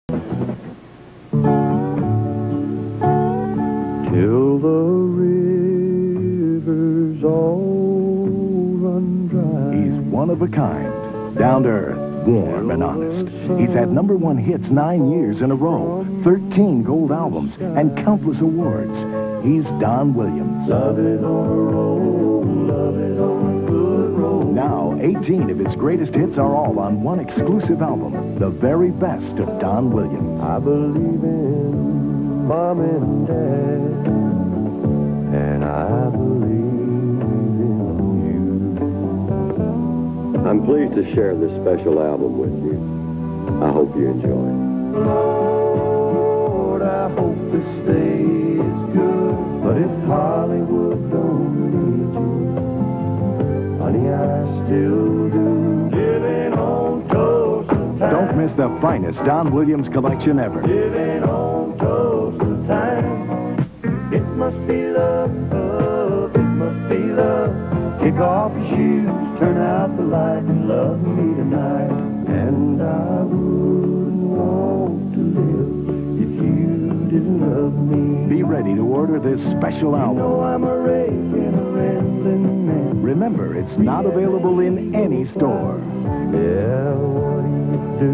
Till the rivers all run dry. He's one of a kind, down to earth, warm and honest. He's had #1 hits 9 years in a row, 13 gold albums, and countless awards. He's Don Williams. Love is on a roll, love is on a good roll. Now, 18 of his greatest hits are all on one exclusive album, the very best of Don Williams. I believe in Mom and Dad, and I believe in you. I'm pleased to share this special album with you. I hope you enjoy it. Lord, I hope this stays good, but if Hollywood don't need you, honey, I still do. Living on toast of time. Don't miss the finest Don Williams collection ever. Living on toast of time. It must be love, it must be love. Kick off your shoes, turn out the light, and love me tonight. And I wouldn't want to live if you didn't love me. Be ready to order this special You album. know I'm a rake and a rambling man. Remember, it's not available in any store. Yeah, what do you do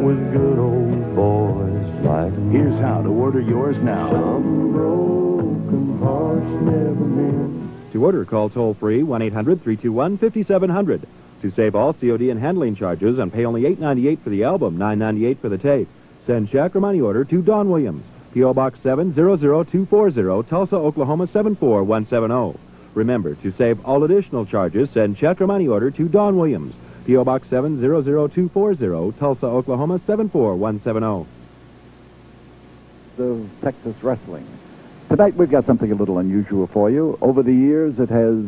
with good old boys like me? Here's how to order yours now. Some broken hearts never meant. To order, call toll-free 1-800-321-5700. To save all COD and handling charges and pay only $8.98 for the album, $9.98 for the tape. Send check or money order to Don Williams, P.O. Box 700240, Tulsa, Oklahoma 74170. Remember, to save all additional charges, send check or money order to Don Williams, P.O. Box 700240, Tulsa, Oklahoma 74170. Of Texas wrestling. Tonight we've got something a little unusual for you. Over the years it has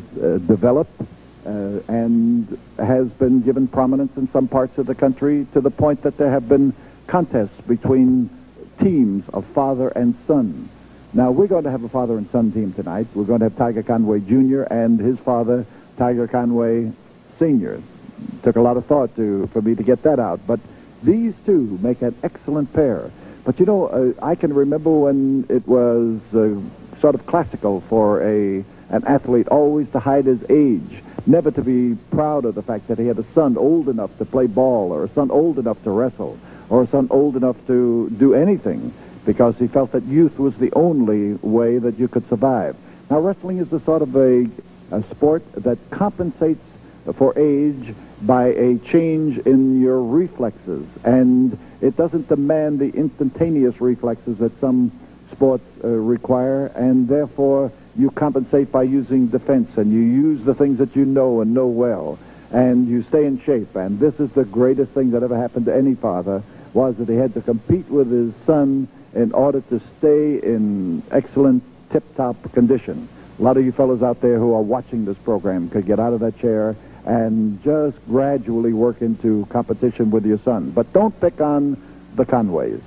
developed and has been given prominence in some parts of the country to the point that there have been contests between teams of father and son. Now we're going to have a father and son team tonight. We're going to have Tiger Conway Jr. and his father, Tiger Conway Sr. Took a lot of thought for me to get that out, but these two make an excellent pair. But you know, I can remember when it was sort of classical for an athlete always to hide his age, never to be proud of the fact that he had a son old enough to play ball, or a son old enough to wrestle, or a son old enough to do anything, because he felt that youth was the only way that you could survive. Now, wrestling is a sort of a sport that compensates for age by a change in your reflexes, and it doesn't demand the instantaneous reflexes that some sports require, and therefore you compensate by using defense, and you use the things that you know and know well, and you stay in shape. And this is the greatest thing that ever happened to any father, was that he had to compete with his son in order to stay in excellent tip-top condition. A lot of you fellows out there who are watching this program could get out of that chair and just gradually work into competition with your son. But don't pick on the Conways.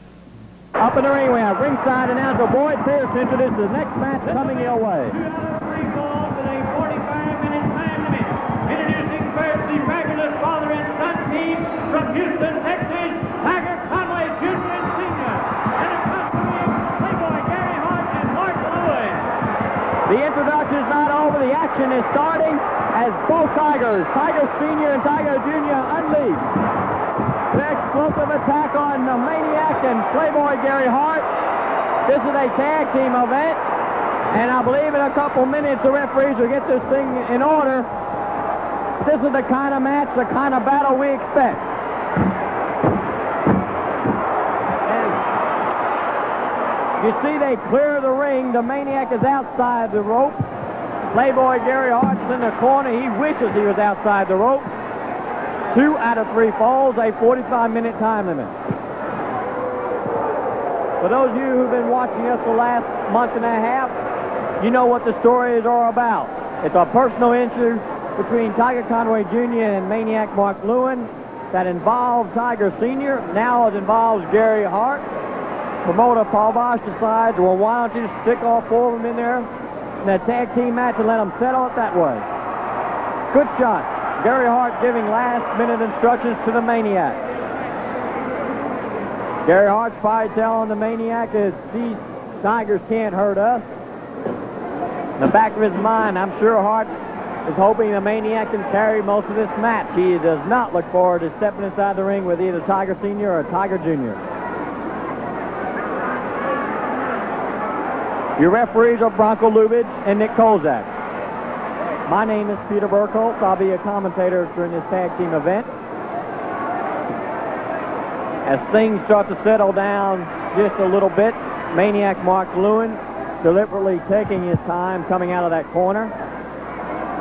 Up in the ring, we have ringside announcer Boyd Pierce introduces the next match coming your way. 2 out of 3 falls with a 45-minute time limit. Introducing first the regular father and son team from Houston, Texas, Tiger Conway Jr. and Sr. And accompanying Playboy Gary Hart and Mark Lewin. The introduction is not over. The action is starting as both Tigers, Tiger Sr. and Tiger Jr. unleash the explosive attack on the Maniac and Playboy Gary Hart. This is a tag team event, and I believe in a couple minutes the referees will get this thing in order. This is the kind of match, the kind of battle we expect. And you see they clear the ring. The Maniac is outside the rope. Playboy Gary Hart's in the corner. He wishes he was outside the rope. 2 out of 3 falls, a 45-minute time limit. For those of you who've been watching us the last month and a half, you know what the stories are about. It's a personal issue between Tiger Conway Jr. and Maniac Mark Lewin that involved Tiger Sr. Now it involves Gary Hart. Promoter Paul Bosch decides, well, why don't you stick all 4 of them in there in a tag team match and let them settle it that way. Good shot. Gary Hart giving last-minute instructions to the Maniac. Gary Hart's probably telling the Maniac is these Tigers can't hurt us. In the back of his mind, I'm sure Hart is hoping the Maniac can carry most of this match. He does not look forward to stepping inside the ring with either Tiger Sr. or Tiger Jr. Your referees are Bronco Lubitsch and Nick Kozak. My name is Peter Burkholz. I'll be a commentator during this tag team event. As things start to settle down just a little bit, Maniac Mark Lewin deliberately taking his time coming out of that corner.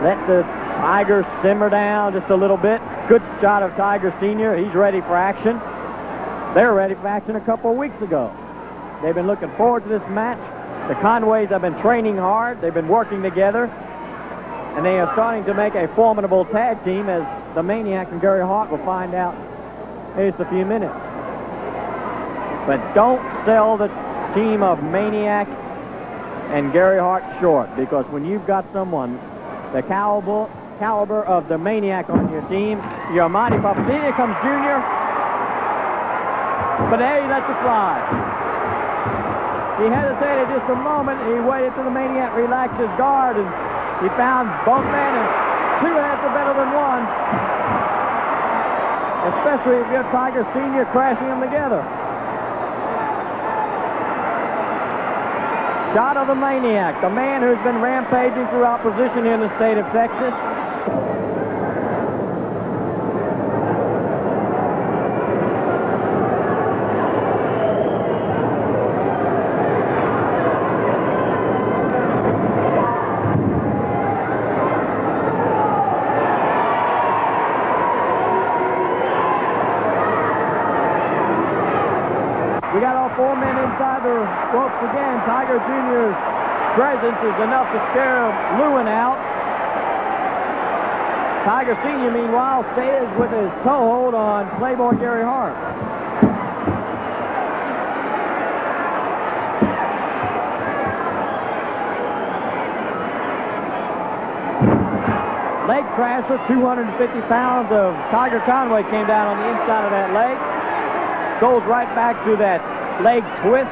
Let the Tigers simmer down just a little bit. Good shot of Tiger Sr. He's ready for action. They were ready for action a couple of weeks ago. They've been looking forward to this match. The Conways have been training hard. They've been working together. And they are starting to make a formidable tag team, as the Maniac and Gary Hart will find out in just a few minutes. But don't sell the team of Maniac and Gary Hart short, because when you've got someone the caliber of the Maniac on your team, you're a mighty proposition. Here comes Junior. But there he lets it fly. He hesitated just a moment. He waited till the Maniac relaxed his guard, and he found both men, and two heads are better than one. Especially if you have Tiger Sr. crashing them together. Shot of the Maniac, the man who's been rampaging through opposition here in the state of Texas. We got all four men inside the ropes again. Tiger Jr.'s presence is enough to scare Lewin out. Tiger Sr., meanwhile, stays with his toehold on Playboy Gary Hart. Leg crasher, 250 pounds of Tiger Conway came down on the inside of that leg. Goes right back to that leg twist.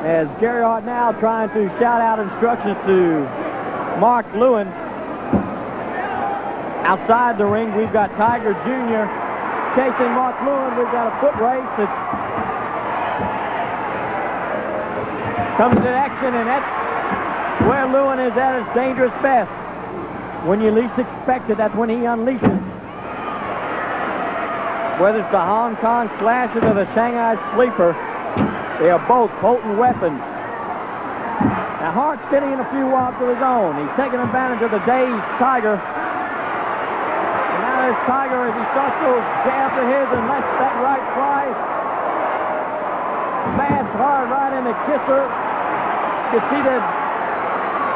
As Gary Hart now trying to shout out instructions to Mark Lewin. Outside the ring, we've got Tiger Jr. chasing Mark Lewin. We've got a foot race that comes to action, and that's where Lewin is at his dangerous best. When you least expect it, that's when he unleashes. Whether it's the Hong Kong Slasher or the Shanghai Sleeper, they are both potent weapons. Now Hart's getting in a few walks of his own. He's taking advantage of the dazed Tiger. And now there's Tiger as he starts to jab to his and lets that right fly. Smash hard right in the kisser. You see the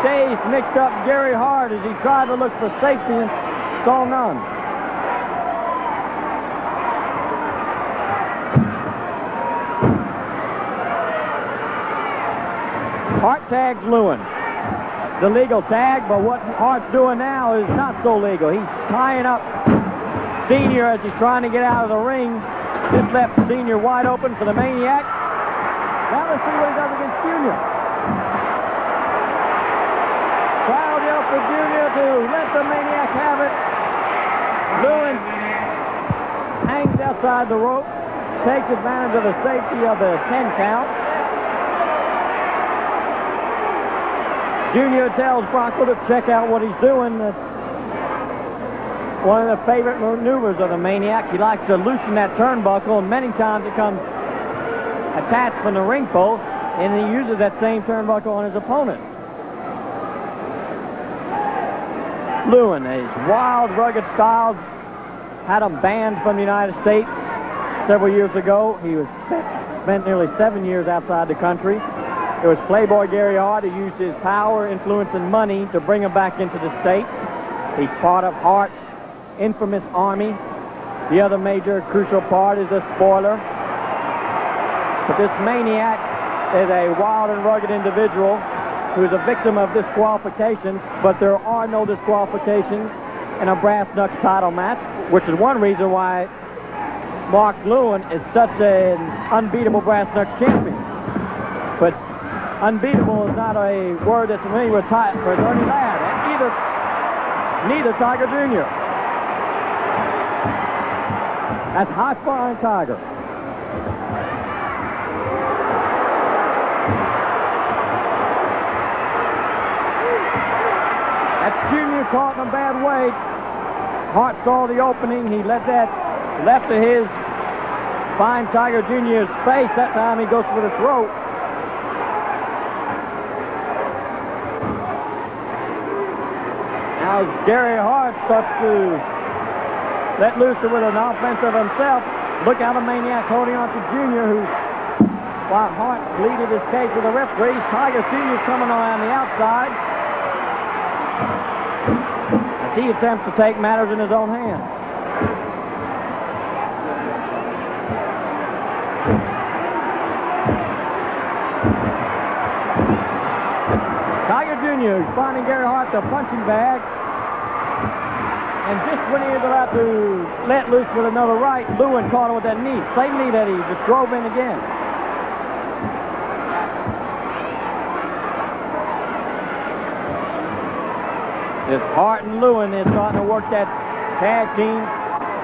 dazed, mixed up Gary Hart as he tried to look for safety and saw none. Hart tags Lewin. The legal tag, but what Hart's doing now is not so legal. He's tying up Senior as he's trying to get out of the ring. This left Senior wide open for the Maniac. Now let's see what he does against Junior. Crowd yell for Junior to let the Maniac have it. Lewin hangs outside the rope, takes advantage of the safety of the 10 count. Junior tells Bronco to check out what he's doing. That's one of the favorite maneuvers of the Maniac. He likes to loosen that turnbuckle, and many times it comes attached from the ring post, and he uses that same turnbuckle on his opponent. Lewin, his wild, rugged style, had him banned from the United States several years ago. He was spent nearly 7 years outside the country. It was Playboy Gary Hart who used his power, influence, and money to bring him back into the state. He's part of Hart's infamous army. The other major crucial part is a spoiler. But this Maniac is a wild and rugged individual who is a victim of disqualifications, but there are no disqualifications in a brass knucks title match, which is one reason why Mark Lewin is such an unbeatable brass knuck champion. But unbeatable is not a word that's familiar with for Ernie Ladd. Neither Tiger Jr. That's high-flying Tiger. That's Jr. caught in a bad way. Hart saw the opening. He let that left to his fine Tiger Jr.'s face. That time he goes for the throat. Now Gary Hart starts to let loose with an offense of himself. Look out, a Maniac holding on to Jr., who, while Hart pleaded his case with the referees, Tiger Sr. coming around the outside as he attempts to take matters in his own hands. Tiger Jr. is finding Gary Hart the punching bag. And just when he was about to let loose with another right, Lewin caught him with that knee. Same knee that he just drove in again. This Hart and Lewin is starting to work that tag team.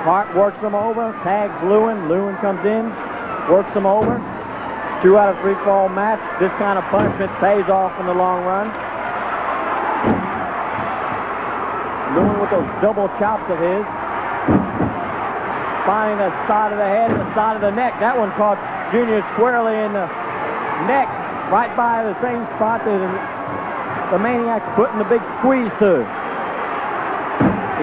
Hart works them over, tags Lewin. Lewin comes in, works them over. 2 out of 3 fall match. This kind of punishment pays off in the long run. Lewin with those double chops of his. Finding the side of the head and the side of the neck. That one caught Jr. squarely in the neck, right by the same spot that the Maniac's putting the big squeeze to.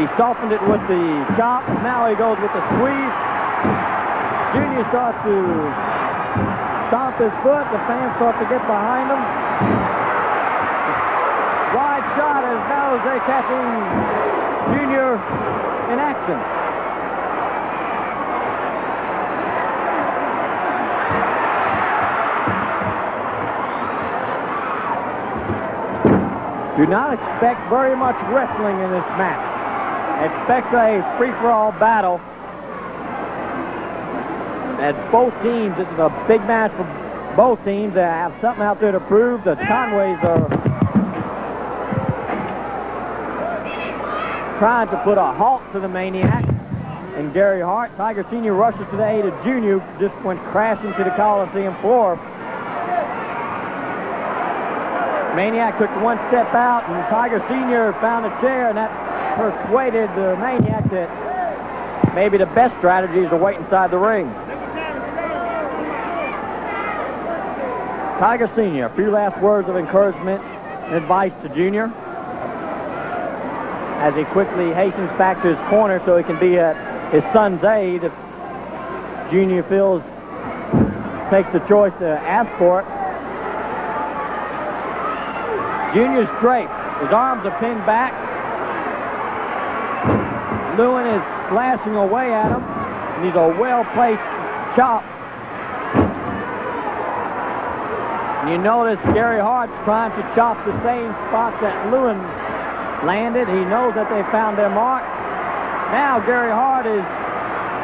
He softened it with the chop. Now he goes with the squeeze. Jr. starts to stomp his foot. The fans start to get behind him. Wide shot as now they're catching Jr. in action. Do not expect very much wrestling in this match. Expect a free-for-all battle. As both teams, this is a big match for both teams. They have something out there to prove. The Conways are trying to put a halt to the Maniac. And Gary Hart, Tiger Sr. rushes to the aid of Jr., just went crashing to the Coliseum floor. Maniac took one step out, and Tiger Sr. found a chair, and that persuaded the Maniac that maybe the best strategy is to wait inside the ring. Tiger Sr., a few last words of encouragement and advice to Jr. as he quickly hastens back to his corner so he can be at his son's aid if Jr. feels, takes the choice to ask for it. Jr.'s draped. His arms are pinned back. Lewin is slashing away at him. And he's a well-placed chop. And you notice Gary Hart's trying to chop the same spot that Lewin landed. He knows that they found their mark. Now Gary Hart is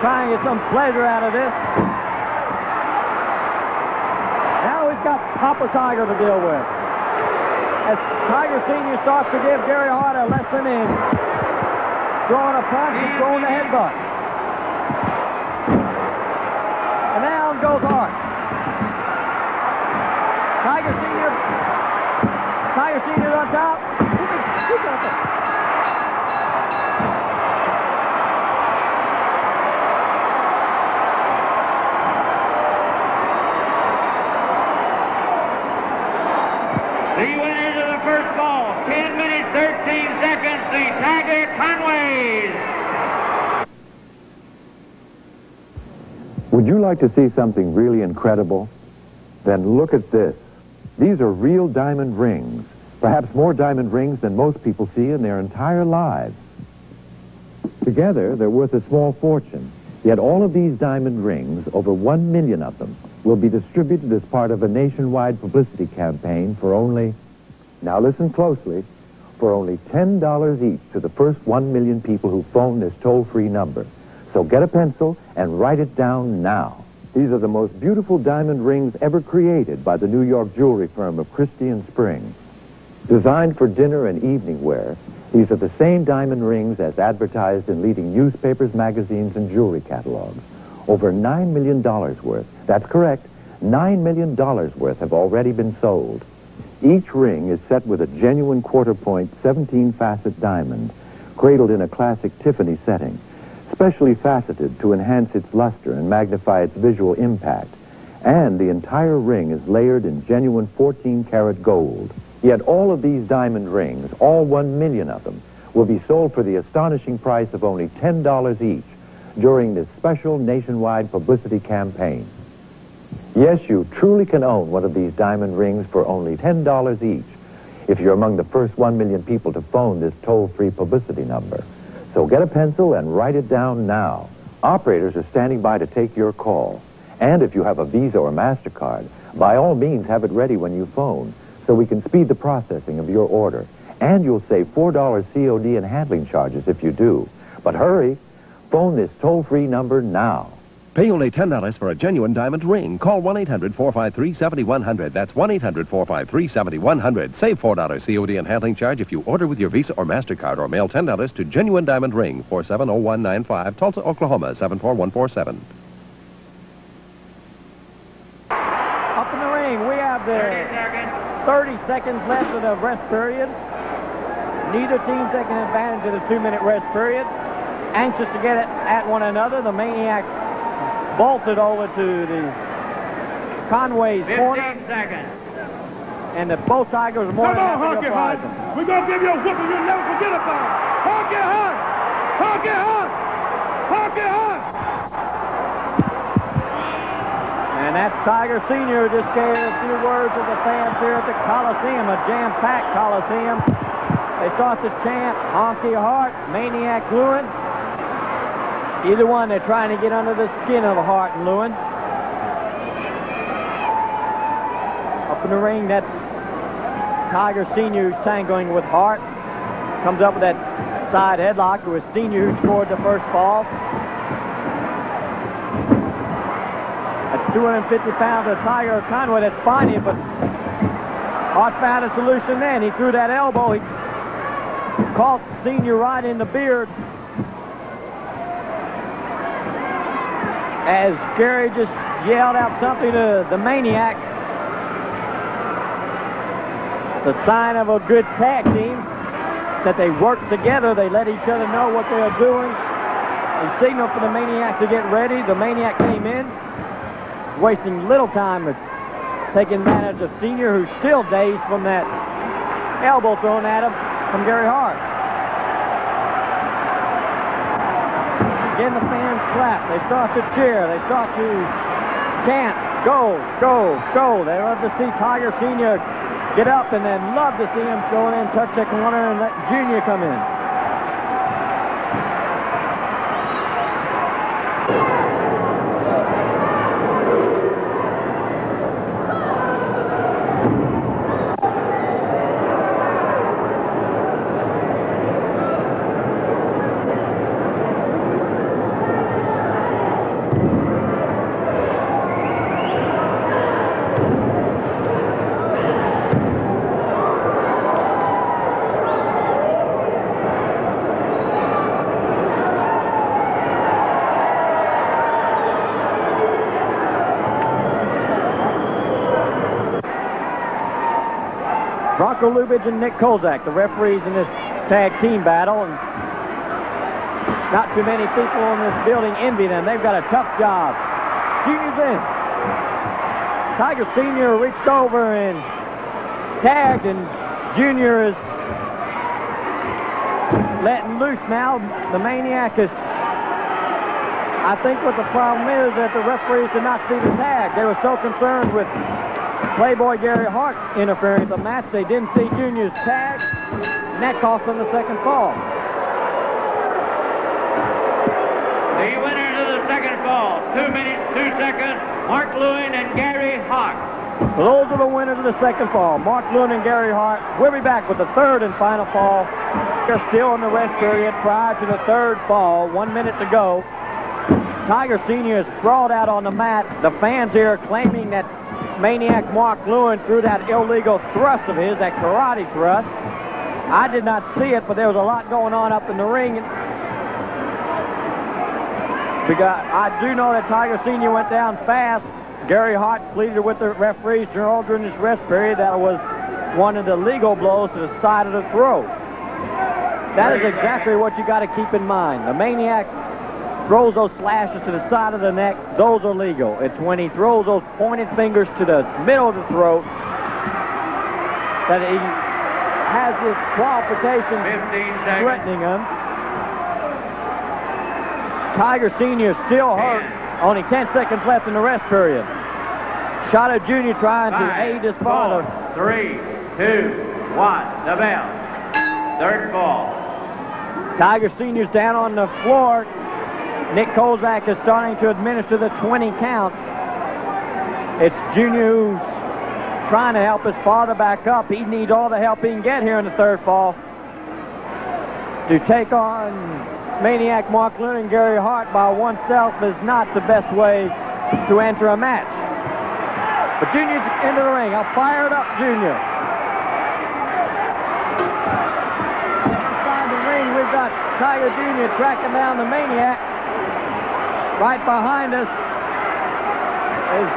trying to get some pleasure out of this. Now he's got Papa Tiger to deal with. As Tiger Sr. starts to give Gary Hart a lesson in throwing a punch and throwing a headbutt. And down goes Hart. Tiger Sr. on top. Who's on top? The winners of the first ball, 10 minutes, 13 seconds, the Tiger Conways. Would you like to see something really incredible? Then look at this. These are real diamond rings, perhaps more diamond rings than most people see in their entire lives. Together, they're worth a small fortune. Yet all of these diamond rings, over 1 million of them, will be distributed as part of a nationwide publicity campaign for only, now listen closely, for only $10 each to the first 1 million people who phone this toll-free number. So get a pencil and write it down now. These are the most beautiful diamond rings ever created by the New York jewelry firm of Christie and Spring. Designed for dinner and evening wear, these are the same diamond rings as advertised in leading newspapers, magazines, and jewelry catalogs. Over $9 million worth. That's correct. $9 million worth have already been sold. Each ring is set with a genuine quarter-point 17-facet diamond, cradled in a classic Tiffany setting, specially faceted to enhance its luster and magnify its visual impact. And the entire ring is layered in genuine 14-karat gold. Yet all of these diamond rings, all 1 million of them, will be sold for the astonishing price of only $10 each during this special nationwide publicity campaign. Yes, you truly can own one of these diamond rings for only $10 each if you're among the first 1 million people to phone this toll-free publicity number. So get a pencil and write it down now. Operators are standing by to take your call. And if you have a Visa or MasterCard, by all means have it ready when you phone so we can speed the processing of your order. And you'll save $4 COD and handling charges if you do. But hurry, phone this toll-free number now. Pay only $10 for a genuine diamond ring. Call 1-800-453-7100. That's 1-800-453-7100. Save $4 COD and handling charge if you order with your Visa or MasterCard, or mail $10 to Genuine Diamond Ring, 470195, Tulsa, Oklahoma, 74147. Up in the ring, we have the 30 seconds left of the rest period. Neither team taking advantage of the 2-minute rest period. Anxious to get it at one another, the Maniac bolted over to the Conway's corner. 15 seconds. And the both Tigers are more than happy to oblige them. We're going to give you a whooping you'll never forget about. Hart, get Hart! Hart, get Hart! Hart, get Hart! And that's Tiger Sr. just gave a few words to the fans here at the Coliseum, a jam-packed Coliseum. They start to chant, Honky Hart, Maniac Lewin. Either one, they're trying to get under the skin of Hart and Lewin. Up in the ring, that's Tiger Sr. who's tangoing with Hart. Comes up with that side headlock. It was Sr. who scored the first fall. That's 250 pounds of Tiger Conway. That's fine, but Hart found a solution then. He threw that elbow. He caught Sr. right in the beard. As Gary just yelled out something to the Maniac. The sign of a good tag team, that they work together. They let each other know what they're doing. He signaled for the Maniac to get ready. The Maniac came in, wasting little time with taking advantage of Sr., who's still dazed from that elbow thrown at him from Gary Hart. Again, the fans clap. They start to cheer. They start to chant, go, go, go. They love to see Tiger Sr. get up, and then love to see him go in, touch that corner, and let Junior come in. Bronco Lubitsch and Nick Kozak, the referees in this tag team battle, and not too many people in this building envy them. They've got a tough job. Junior's in. Tiger Sr. reached over and tagged, and Junior is letting loose now. The Maniac is, I think what the problem is that the referees did not see the tag. They were so concerned with Playboy Gary Hart interfering with the match, they didn't see Junior's tag, and that cost them the second fall. The winners of the second fall, 2 minutes, 2 seconds, Mark Lewin and Gary Hart. So those are the winners of the second fall, Mark Lewin and Gary Hart. We'll be back with the third and final fall. They're still in the rest period prior to the third fall, 1 minute to go. Tiger Sr. is sprawled out on the mat. The fans here claiming that Maniac Mark Lewin threw that illegal thrust of his, that karate thrust. I did not see it, but there was a lot going on up in the ring. Because I do know that Tiger Sr. went down fast. Gary Hart pleaded with the referees during this rest period that was one of the legal blows to the side of the throat. That is exactly what you got to keep in mind. The Maniac throws those slashes to the side of the neck. Those are legal. It's when he throws those pointed fingers to the middle of the throat that he has this qualification threatening him. Tiger Sr. still hurt. Only 10 seconds left in the rest period. Shada Jr. trying to aid his father. 3, 2, 1. The bell. Third fall. Tiger Sr.'s down on the floor. Nick Kozak is starting to administer the 20 count. It's Junior who's trying to help his father back up. He needs all the help he can get here in the third fall to take on Maniac Mark Lewin and Gary Hart by oneself is not the best way to enter a match. But Junior's into the ring. I'll fire it up, Junior. Inside the ring, we've got Tiger Jr. tracking down the Maniac. Right behind us is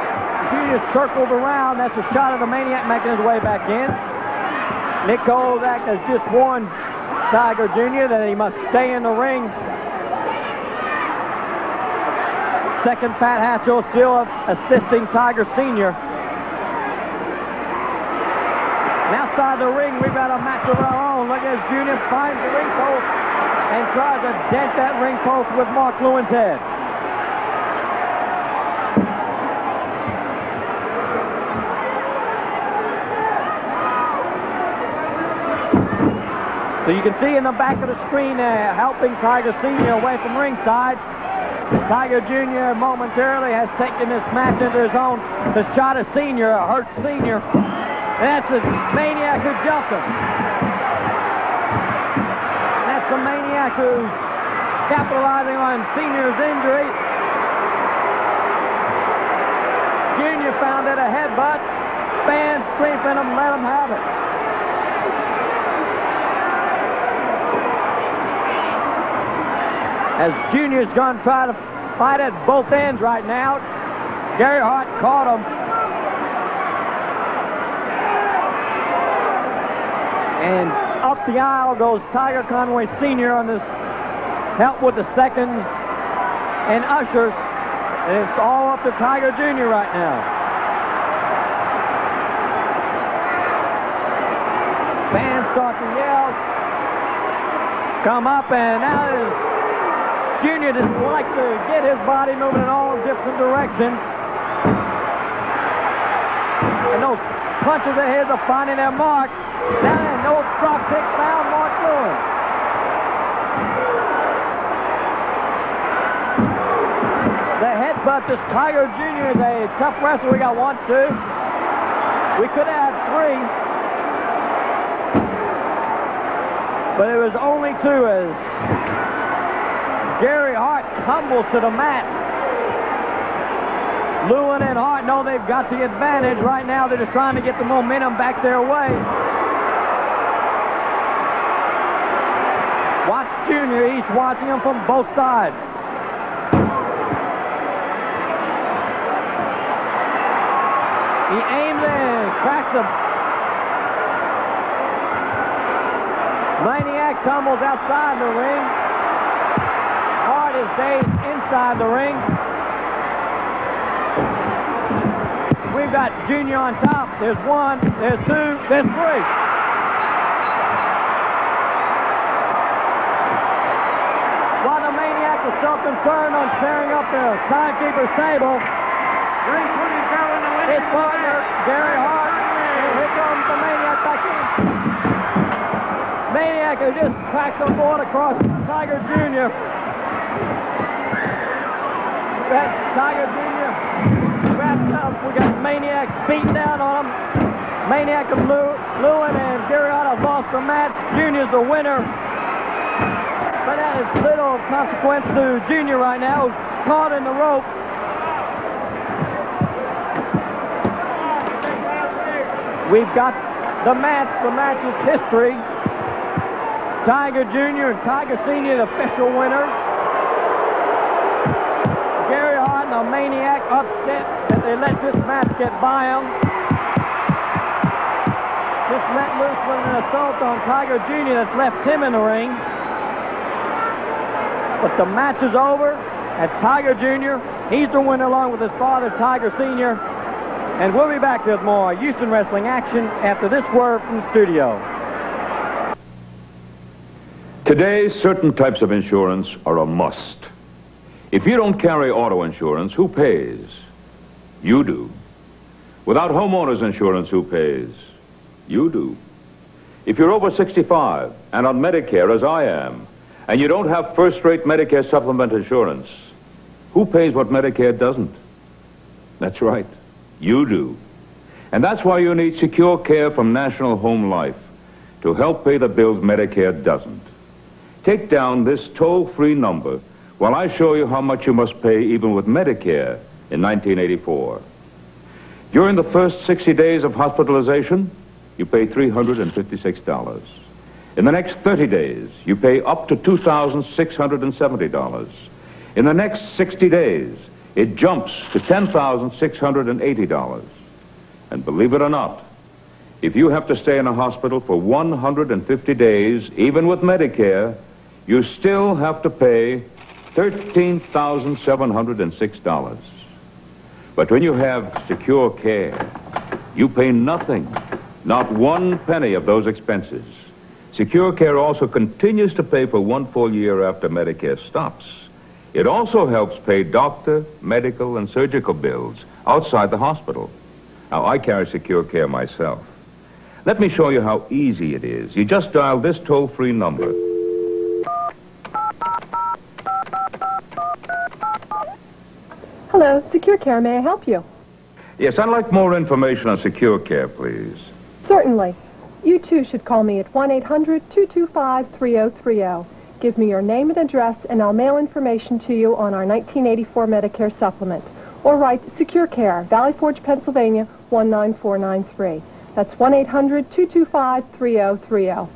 Junior circled around. That's a shot of the Maniac making his way back in. Nick Kozak has just warned Tiger Jr. that he must stay in the ring. Second Pat Hatchell still assisting Tiger Sr. And outside the ring, we've got a match of our own. Look as Junior finds the ring post and tries to dent that ring post with Mark Lewin's head. So you can see in the back of the screen there, helping Tiger Sr. away from ringside. Tiger Jr. momentarily has taken this match into his own. The shot of Sr., Hurt Sr. And that's the Maniac who jumped him. And that's the Maniac who's capitalizing on Sr.'s injury. Jr. found it a headbutt. Fans screaming him, let him have it. As Junior's going to try to fight at both ends right now. Gary Hart caught him. And up the aisle goes Tiger Conway Sr. on this help with the seconds and ushers. And it's all up to Tiger Jr. right now. Fans start to yell. Come up, and now is Junior just like to get his body moving in all different directions. And those punches of his are finding their mark. Now, no drop kick found Mark Lewin. The headbutt to Tiger Jr. is a tough wrestler. We got 1, 2. We could have had 3. But it was only 2 as Gary Hart tumbles to the mat. Lewin and Hart know they've got the advantage. Right now, they're just trying to get the momentum back their way. Watch Junior. He's watching them from both sides. He aims in, cracks him. Maniac tumbles outside the ring. Hart is dazed inside the ring. We've got Junior on top. There's 1, there's 2, there's 3. While the Maniac is still concerned on tearing up the timekeeper's table, his partner, Gary Hart, and here comes the Maniac back in. Maniac who just cracked the board across Tiger Jr. That's Tiger Jr. wrapped up. We got Maniac beating down on him. Maniac and Lewin and Gary Hart have lost the match. Junior's the winner. But that is little consequence to Junior right now. caught in the rope. We've got the match. The match is history. Tiger Jr. and Tiger Sr., the official winners. Gary Hart, the Maniac, upset that they let this match get by him. Just let loose with an assault on Tiger Jr. that's left him in the ring. But the match is over, and Tiger Jr., he's the winner along with his father, Tiger Sr. And we'll be back with more Houston wrestling action after this word from the studio. Today, certain types of insurance are a must. If you don't carry auto insurance, who pays? You do. Without homeowners insurance, who pays? You do. If you're over 65 and on Medicare, as I am, and you don't have first-rate Medicare supplement insurance, who pays what Medicare doesn't? That's right. You do. And that's why you need secure care from National Home Life to help pay the bills Medicare doesn't. Take down this toll-free number while I show you how much you must pay even with Medicare in 1984. During the first 60 days of hospitalization, you pay $356. In the next 30 days, you pay up to $2,670. In the next 60 days, it jumps to $10,680. And believe it or not, if you have to stay in a hospital for 150 days, even with Medicare, you still have to pay $13,706. But when you have secure care, you pay nothing, not one penny of those expenses. Secure Care also continues to pay for 1 full year after Medicare stops. It also helps pay doctor, medical, and surgical bills outside the hospital. Now, I carry Secure Care myself. Let me show you how easy it is. You just dial this toll-free number. Hello, Secure Care. May I help you? Yes, I'd like more information on Secure Care, please. Certainly. You too should call me at 1-800-225-3030. Give me your name and address, and I'll mail information to you on our 1984 Medicare supplement. Or write Secure Care, Valley Forge, Pennsylvania, 19493. That's 1-800-225-3030.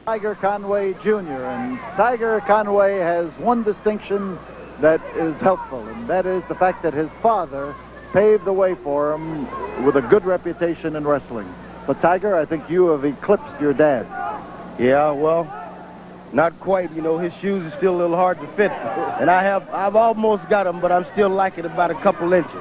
Tiger Conway Jr. And Tiger Conway has one distinction that is helpful, and that is the fact that his father paved the way for him with a good reputation in wrestling. But Tiger, I think you have eclipsed your dad. Yeah, well, not quite. You know, his shoes are still a little hard to fit. And I've almost got them, but I'm still lacking about a couple inches.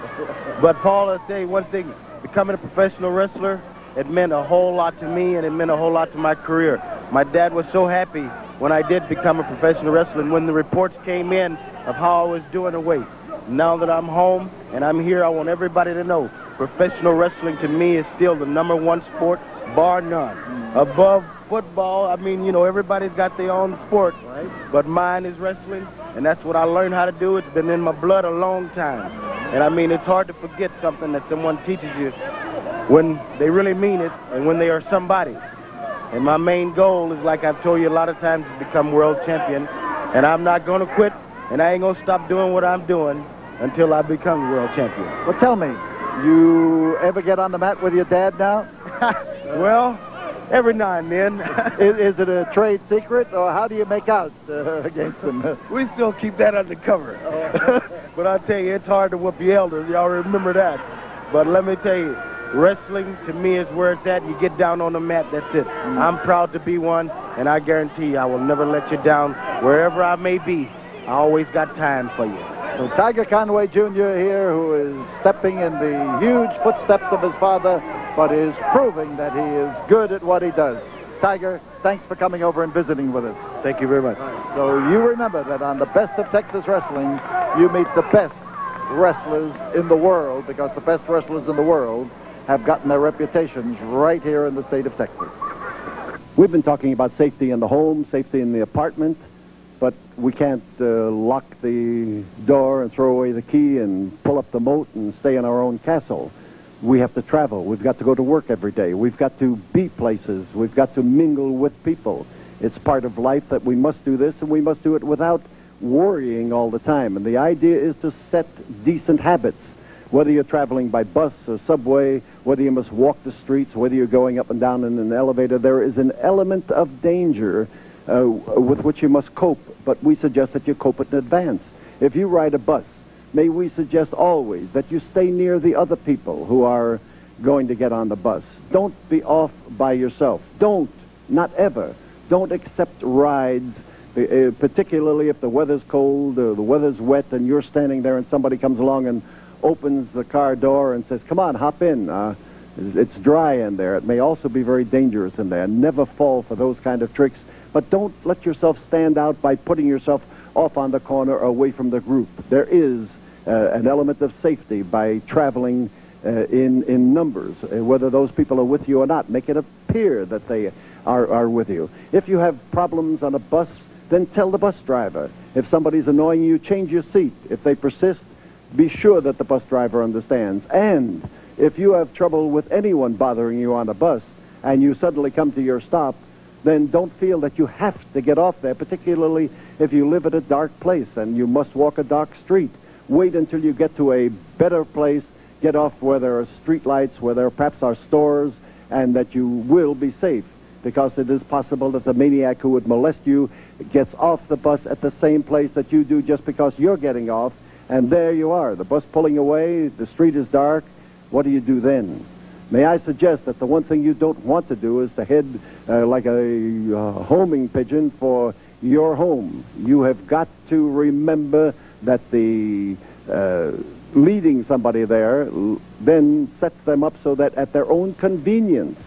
But Paul, I'll tell you one thing. Becoming a professional wrestler, it meant a whole lot to me, and it meant a whole lot to my career. My dad was so happy when I did become a professional wrestler, and when the reports came in of how I was doing the weight. Now that I'm home and I'm here, I want everybody to know professional wrestling to me is still the #1 sport, bar none. Above football, I mean, you know, everybody's got their own sport, right? But mine is wrestling, and that's what I learned how to do. It's been in my blood a long time. And I mean, it's hard to forget something that someone teaches you when they really mean it and when they are somebody. And my main goal is, like I've told you a lot of times, to become world champion. And I'm not going to quit, and I ain't going to stop doing what I'm doing until I become world champion. Well, tell me, you ever get on the mat with your dad now? Well, every now and then. Is it a trade secret, or how do you make out against him? We still keep that undercover. But I tell you, it's hard to whoop your elders. Y'all remember that. But let me tell you, wrestling to me is where it's at. You get down on the mat, that's it. I'm proud to be one, and I guarantee you I will never let you down. Wherever I may be, I always got time for you. So Tiger Conway Jr. here, who is stepping in the huge footsteps of his father, but is proving that he is good at what he does. Tiger, thanks for coming over and visiting with us. Thank you very much. So you remember that on the Best of Texas Wrestling, you meet the best wrestlers in the world, because the best wrestlers in the world have gotten their reputations right here in the state of Texas. We've been talking about safety in the home, safety in the apartment, but we can't lock the door and throw away the key and pull up the moat and stay in our own castle. We have to travel. We've got to go to work every day. We've got to be places. We've got to mingle with people. It's part of life that we must do this, and we must do it without worrying all the time. And the idea is to set decent habits, whether you're traveling by bus or subway, whether you must walk the streets, whether you're going up and down in an elevator. There is an element of danger with which you must cope, but we suggest that you cope in advance. If you ride a bus, may we suggest always that you stay near the other people who are going to get on the bus. Don't be off by yourself. Not ever. Don't accept rides, particularly if the weather's cold or the weather's wet and you're standing there and somebody comes along and opens the car door and says, come on, hop in. It's dry in there. It may also be very dangerous in there. Never fall for those kind of tricks. But don't let yourself stand out by putting yourself off on the corner or away from the group. There is an element of safety by traveling in numbers, whether those people are with you or not. Make it appear that they are with you. If you have problems on a bus, then tell the bus driver. If somebody's annoying you, change your seat. If they persist, be sure that the bus driver understands. And if you have trouble with anyone bothering you on a bus and you suddenly come to your stop, then don't feel that you have to get off there, particularly if you live at a dark place and you must walk a dark street. Wait until you get to a better place, get off where there are street lights, where there perhaps are stores, and that you will be safe, because it is possible that the maniac who would molest you gets off the bus at the same place that you do just because you're getting off, and there you are, the bus pulling away, the street is dark. What do you do then? May I suggest that the one thing you don't want to do is to head like a homing pigeon for your home. You have got to remember that the leading somebody there then sets them up so that at their own convenience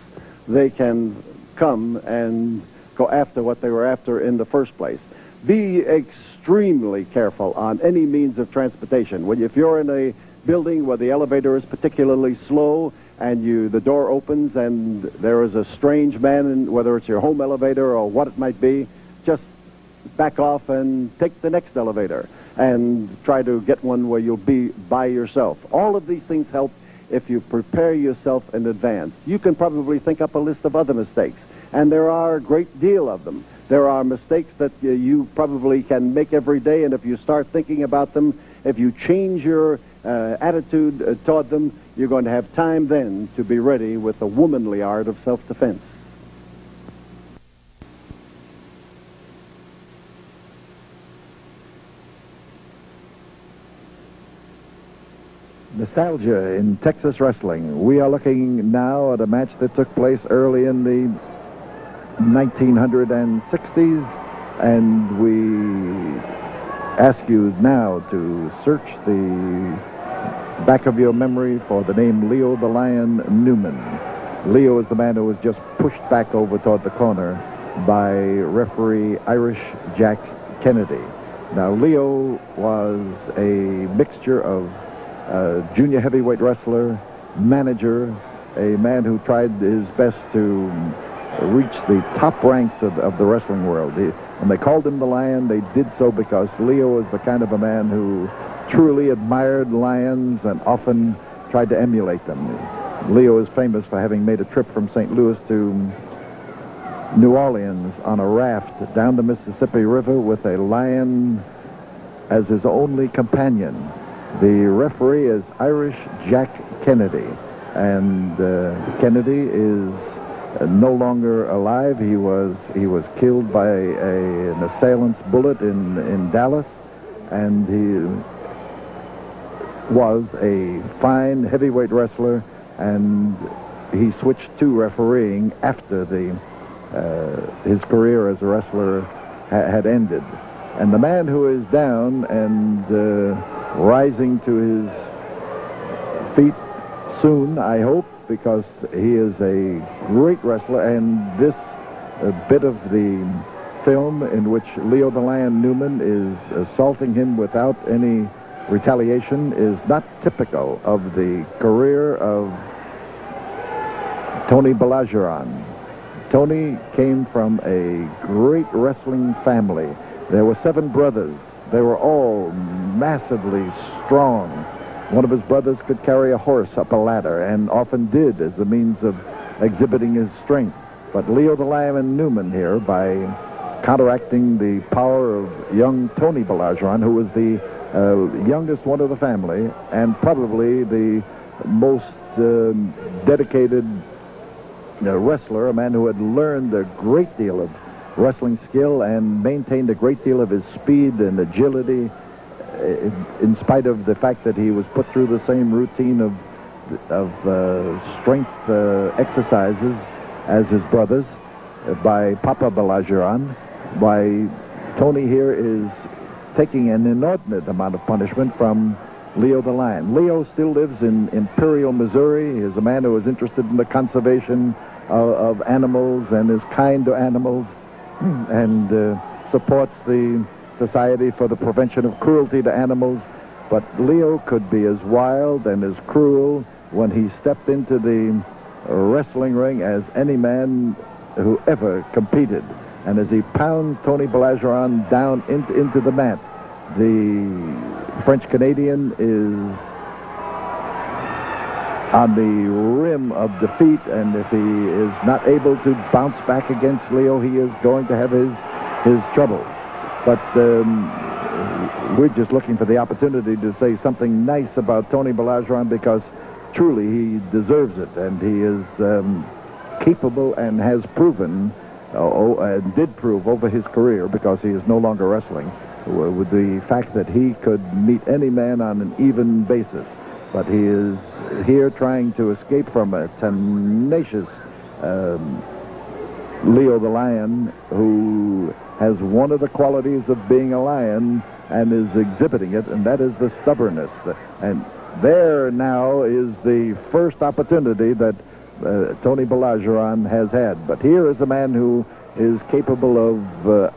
they can come and go after what they were after in the first place. Be extremely careful on any means of transportation. If you're in a building where the elevator is particularly slow and the door opens and there is a strange man, in, whether it's your home elevator or what it might be, just back off and take the next elevator and try to get one where you'll be by yourself. All of these things help if you prepare yourself in advance. You can probably think up a list of other mistakes, and there are a great deal of them. There are mistakes that you probably can make every day, and if you start thinking about them, if you change your attitude toward them, you're going to have time then to be ready with the womanly art of self-defense. Nostalgia in Texas wrestling. We are looking now at a match that took place early in the 1960s, and we ask you now to search the back of your memory for the name Leo the Lion Newman. Leo is the man who was just pushed back over toward the corner by referee Irish Jack Kennedy. Now, Leo was a mixture of junior heavyweight wrestler, manager, a man who tried his best to reach the top ranks of the wrestling world. When they called him the Lion, they did so because Leo was the kind of a man who truly admired lions and often tried to emulate them. Leo is famous for having made a trip from St. Louis to New Orleans on a raft down the Mississippi River with a lion as his only companion. The referee is Irish Jack Kennedy, and Kennedy is no longer alive. He was killed by an assailant's bullet in Dallas, and he was a fine heavyweight wrestler, and he switched to refereeing after his career as a wrestler had ended. And the man who is down and rising to his feet soon, I hope, because he is a great wrestler, and this bit of the film in which Leo the Lion Newman is assaulting him without any retaliation is not typical of the career of Tony Baillargeon. Tony came from a great wrestling family. There were 7 brothers. They were all massively strong. One of his brothers could carry a horse up a ladder, and often did as a means of exhibiting his strength. But Leo the Lion Newman here, by counteracting the power of young Tony Baillargeon, who was the youngest one of the family and probably the most dedicated wrestler, a man who had learned a great deal of wrestling skill and maintained a great deal of his speed and agility in spite of the fact that he was put through the same routine of strength exercises as his brothers by Papa Baillargeon. By Tony here is taking an inordinate amount of punishment from Leo the Lion. Leo still lives in Imperial, Missouri. He is a man who is interested in the conservation of animals and is kind to animals and supports the Society for the Prevention of Cruelty to Animals. But Leo could be as wild and as cruel when he stepped into the wrestling ring as any man who ever competed. And as he pounds Tony Baillargeon down into the mat, the French-Canadian is on the rim of defeat, and if he is not able to bounce back against Leo, he is going to have his trouble. But we're just looking for the opportunity to say something nice about Tony Baillargeon, because truly he deserves it, and he is capable and has proven, and did prove over his career, because he is no longer wrestling, with the fact that he could meet any man on an even basis. But he is here trying to escape from a tenacious Leo the Lion, who has one of the qualities of being a lion and is exhibiting it, and that is the stubbornness. And there now is the first opportunity that Tony Baillargeon has had. But here is a man who is capable of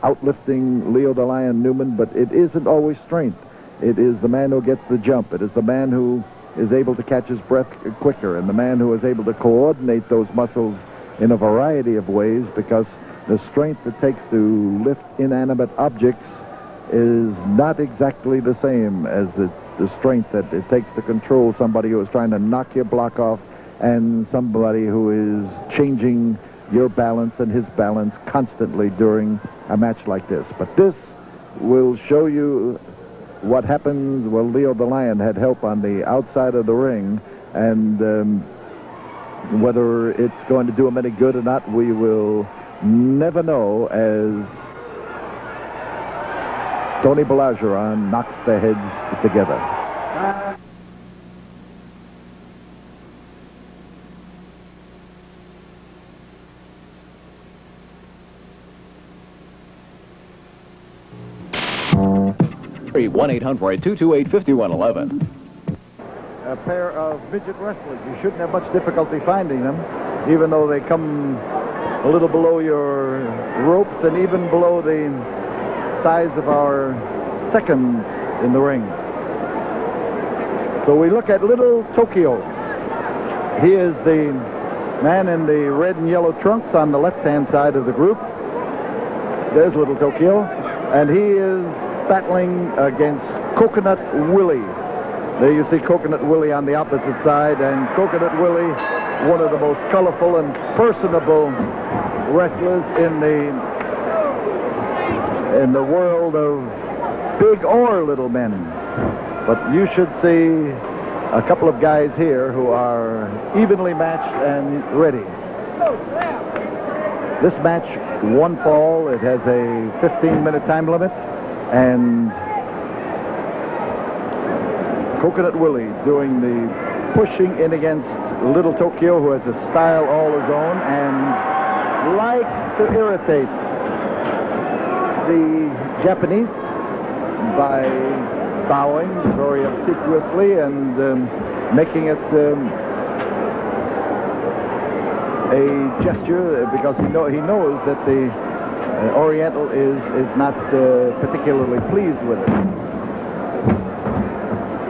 outlifting Leo the Lion Newman, but it isn't always strength. It is the man who gets the jump. It is the man who is able to catch his breath quicker, and the man who is able to coordinate those muscles in a variety of ways, because the strength it takes to lift inanimate objects is not exactly the same as the strength that it takes to control somebody who is trying to knock your block off, and somebody who is changing your balance and his balance constantly during a match like this. But this will show you what happens. Well, Leo the Lion had help on the outside of the ring, and whether it's going to do him any good or not, we will never know, as Tony Baillargeon knocks their heads together. Free 1-800-228-5111. A pair of midget wrestlers. You shouldn't have much difficulty finding them, even though they come a little below your ropes and even below the size of our seconds in the ring. So we look at Little Tokyo. He is the man in the red and yellow trunks on the left-hand side of the group. There's Little Tokyo, and he is battling against Coconut Willie. There you see Coconut Willie on the opposite side, and Coconut Willie, one of the most colorful and personable wrestlers in the world of big or little men. But you should see a couple of guys here who are evenly matched and ready. This match, one fall. It has a 15-minute time limit, and Coconut Willie doing the pushing in against Little Tokyo, who has a style all his own and likes to irritate the Japanese by bowing very obsequiously and making it a gesture, because he knows that the Oriental is not particularly pleased with it.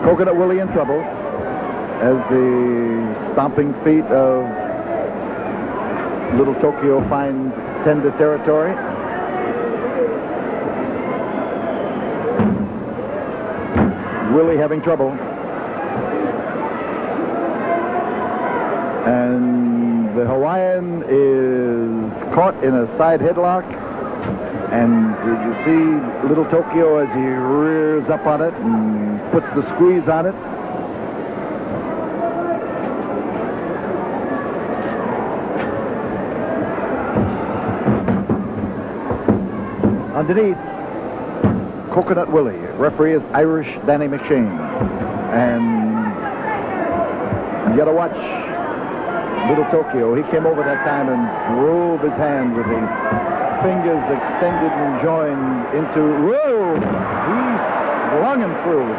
Coconut Willie in trouble as the stomping feet of Little Tokyo find tender territory. Willie having trouble. And the Hawaiian is caught in a side headlock. And you see little Tokyo as he rears up on it and puts the squeeze on it. Underneath, Coconut Willie. Referee is Irish Danny McShane. And you got to watch little Tokyo. He came over that time and drove his hand with the fingers extended and joined into, whoa! He slung him through.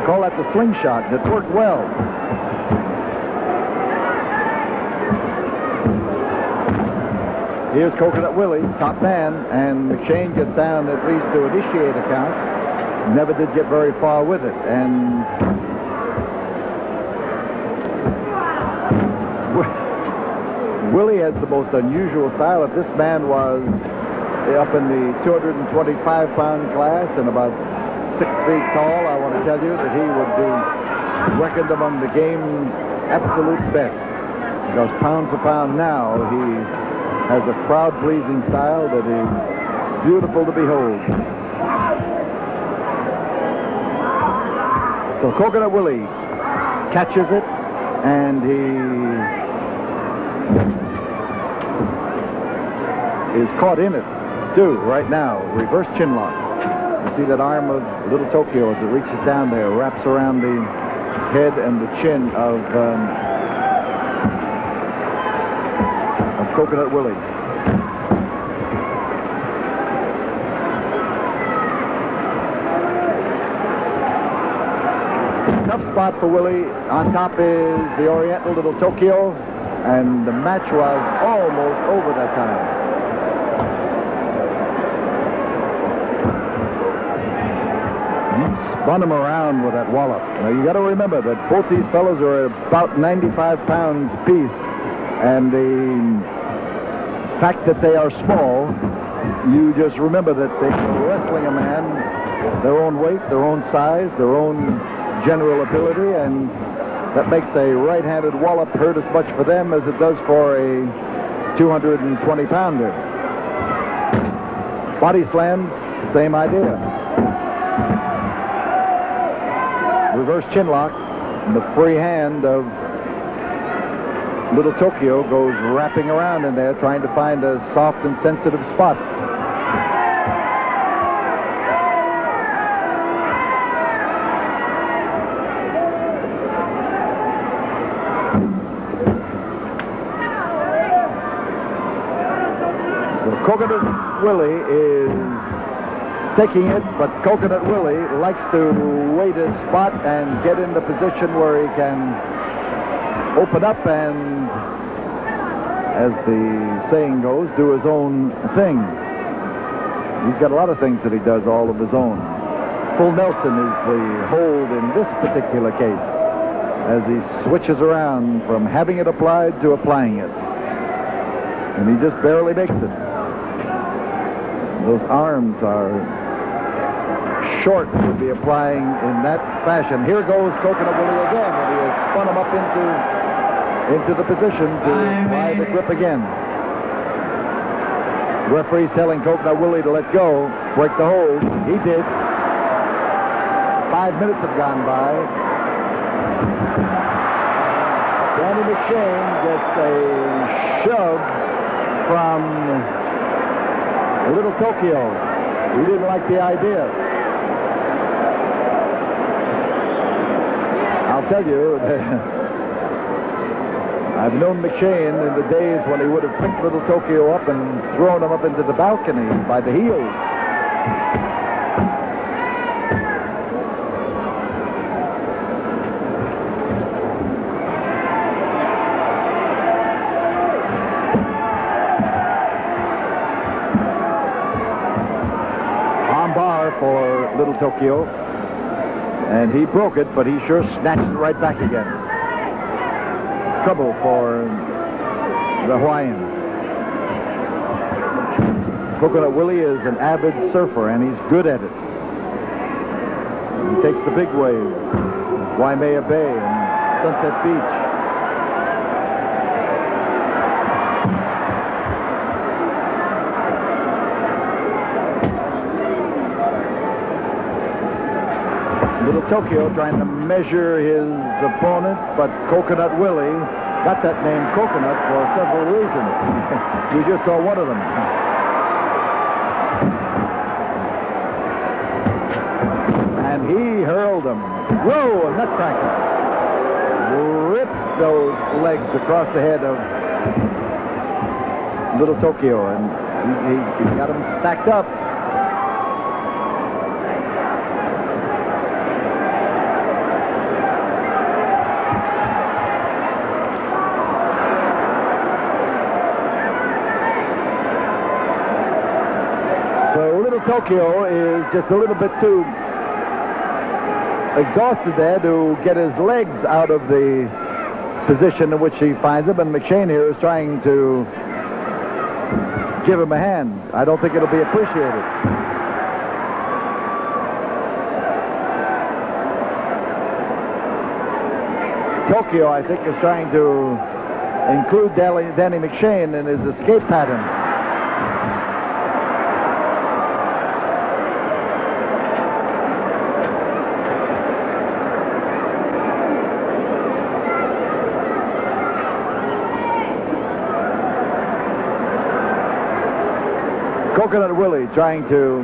Call that the slingshot. It worked well. Here's Coconut Willie, top man, and McShane gets down at least to initiate a count. Never did get very far with it. And Willie has the most unusual style. If this man was up in the 225-pound class and about 6 feet tall, I want to tell you that he would be reckoned among the game's absolute best. Because pound for pound now, he has a crowd-pleasing style that is beautiful to behold. So Coconut Willie catches it, and he is caught in it, too, right now. Reverse chin lock. You see that arm of little Tokyo as it reaches down there, wraps around the head and the chin of Coconut Willie. Tough spot for Willie. On top is the Oriental little Tokyo, and the match was almost over that time. He spun him around with that wallop. Now you got to remember that both these fellows are about 95 pounds apiece, and the fact that they are small, you just remember that they're wrestling a man their own weight, their own size, their own general ability, and that makes a right-handed wallop hurt as much for them as it does for a 220-pounder. Body slams, same idea. Reverse chin lock, and the free hand of little Tokyo goes wrapping around in there, trying to find a soft and sensitive spot. So Coconut Willie is taking it, but Coconut Willie likes to wait his spot and get in the position where he can open up and, as the saying goes, do his own thing. He's got a lot of things that he does all of his own. Full Nelson is the hold in this particular case, as he switches around from having it applied to applying it. And he just barely makes it. Those arms are short to be applying in that fashion. Here goes Coconut Willie again, and he has spun him up into the position to apply the grip again. The referee's telling Coconut Willie to let go, break the hold. He did. 5 minutes have gone by. Danny McShane gets a shove from little Tokyo. He didn't like the idea. I'll tell you, I've known McShane in the days when he would have picked little Tokyo up and thrown him up into the balcony by the heels. Arm bar for little Tokyo. And he broke it, but he sure snatched it right back again. Trouble for the Hawaiian. Coconut Willie is an avid surfer, and he's good at it. He takes the big waves, Waimea Bay and Sunset Beach. Tokyo trying to measure his opponent, but Coconut Willie got that name Coconut for several reasons. You just saw one of them. And he hurled him. Whoa, a nutcracker. Ripped those legs across the head of Little Tokyo, and he got them stacked up. So Little Tokyo is just a little bit too exhausted there to get his legs out of the position in which he finds them, and McShane here is trying to give him a hand. I don't think it'll be appreciated. Tokyo, I think, is trying to include Danny McShane in his escape pattern. Coconut Willie trying to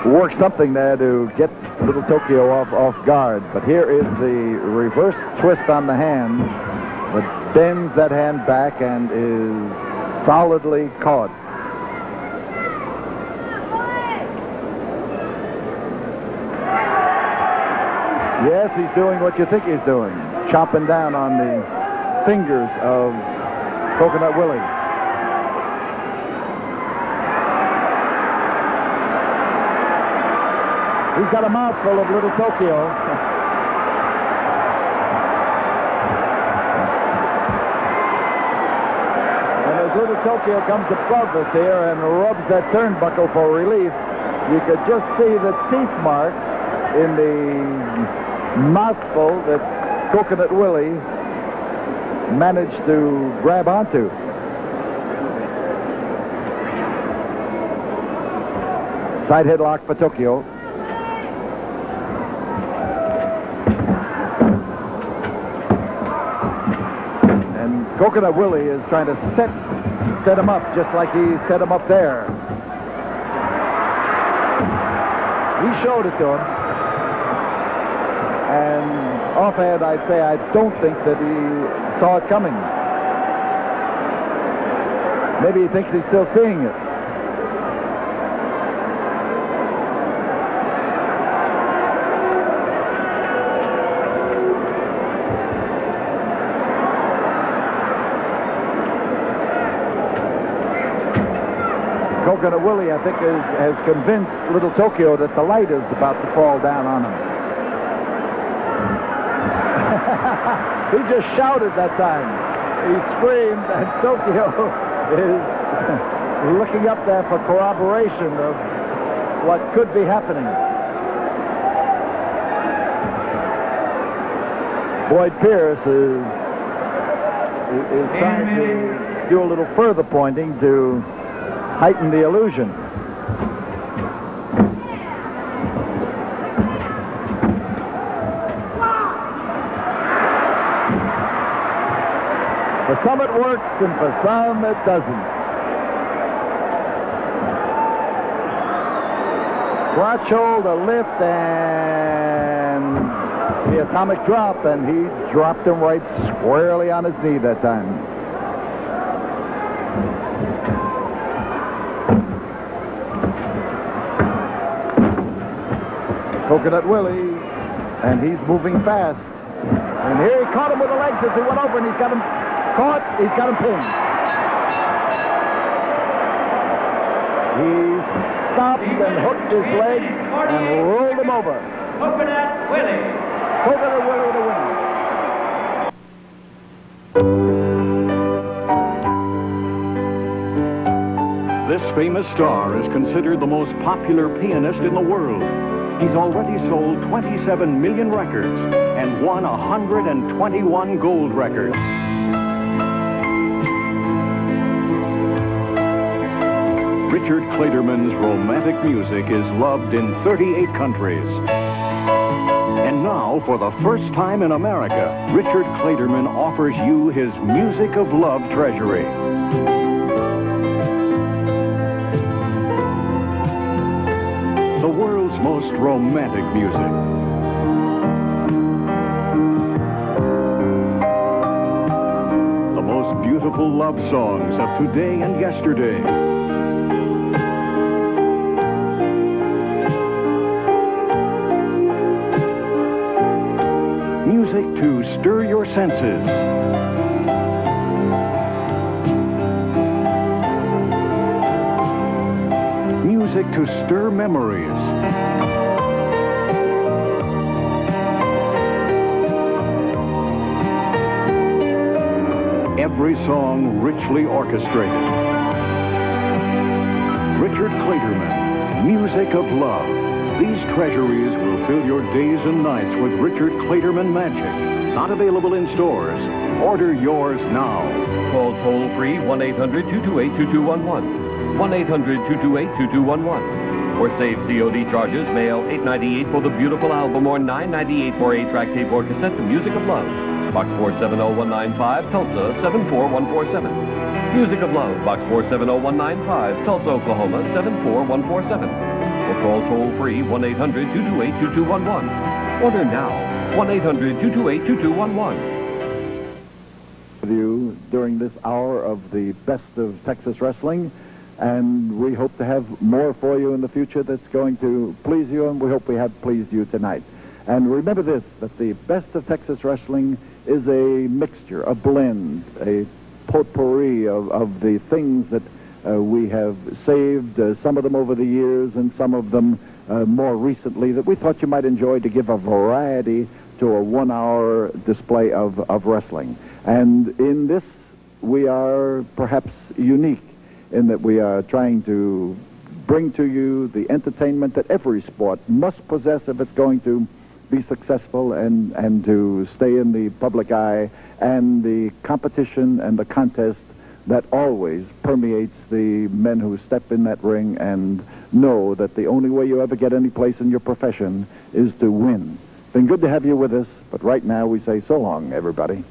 work something there to get Little Tokyo off guard. But here is the reverse twist on the hand that bends that hand back and is solidly caught. Yes, he's doing what you think he's doing, chomping down on the fingers of Coconut Willie. He's got a mouthful of Little Tokyo. And as Little Tokyo comes above us here and rubs that turnbuckle for relief, you could just see the teeth mark in the mouthful that Coconut Willie managed to grab onto. Side headlock for Tokyo. Coconut Willie is trying to set him up just like he set him up there. He showed it to him. And offhand, I'd say I don't think that he saw it coming. Maybe he thinks he's still seeing it. Coconut Willie, I think, has convinced Little Tokyo that the light is about to fall down on him. He just shouted that time. He screamed, and Tokyo is looking up there for corroboration of what could be happening. Boyd Pierce is trying to do a little further pointing to heighten the illusion. For some it works, and for some it doesn't. Crotch hold, a lift, and the atomic drop, and he dropped him right squarely on his knee that time. Coconut Willie, and he's moving fast. And here he caught him with the legs as he went over, and he's got him caught. He's got him pinned. He stopped and hooked his leg and rolled him over. Coconut Willie. Coconut Willie the winner. This famous star is considered the most popular pianist in the world. He's already sold 27 million records and won 121 gold records. Richard Clayderman's romantic music is loved in 38 countries. Now, for the first time in America, Richard Clayderman offers you his Music of Love treasury. The world's most romantic music. The most beautiful love songs of today and yesterday. Music to stir your senses. Music to stir memories. Every song richly orchestrated. Richard Clayderman, Music of Love. These treasuries will fill your days and nights with Richard Clayderman magic. Not available in stores. Order yours now. Call toll-free 1-800-228-2211. 1-800-228-2211. Or save COD charges, mail $8.98 for the beautiful album or $9.98 for 8-track tape or cassette, The Music of Love. Box 470195, Tulsa 74147. Music of Love, Box 470195, Tulsa, Oklahoma 74147. Or call toll-free 1-800-228-2211. Order now, 1-800-228-2211. With you during this hour of the best of Texas wrestling, and we hope to have more for you in the future that's going to please you, and we hope we have pleased you tonight. And remember this, that the best of Texas wrestling is a mixture, a blend, a potpourri of the things that we have saved, some of them over the years and some of them more recently, that we thought you might enjoy to give a variety to a 1-hour display of wrestling. And in this, we are perhaps unique in that we are trying to bring to you the entertainment that every sport must possess if it's going to be successful and to stay in the public eye, and the competition and the contest that always permeates the men who step in that ring and know that the only way you ever get any place in your profession is to win. It's been good to have you with us, but right now we say so long, everybody.